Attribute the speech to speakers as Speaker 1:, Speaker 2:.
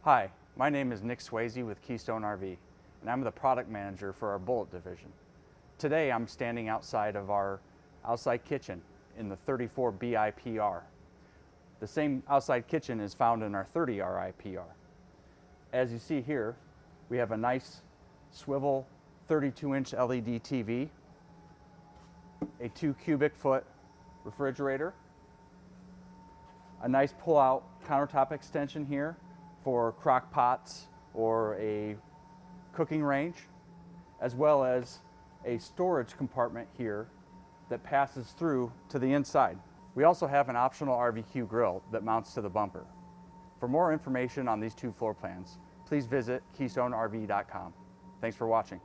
Speaker 1: Hi, my name is Nick Swayze with Keystone RV, and I'm the product manager for our Bullet division. Today I'm standing outside of our outside kitchen in the 34 BIPR. The same outside kitchen is found in our 30 RIPR. As you see here, we have a nice swivel 32-inch LED TV, a 2 cubic foot refrigerator, a nice pull-out countertop extension here for crock pots or a cooking range, as well as a storage compartment here that passes through to the inside. We also have an optional RVQ grill that mounts to the bumper. For more information on these two floor plans, please visit KeystoneRV.com. Thanks for watching.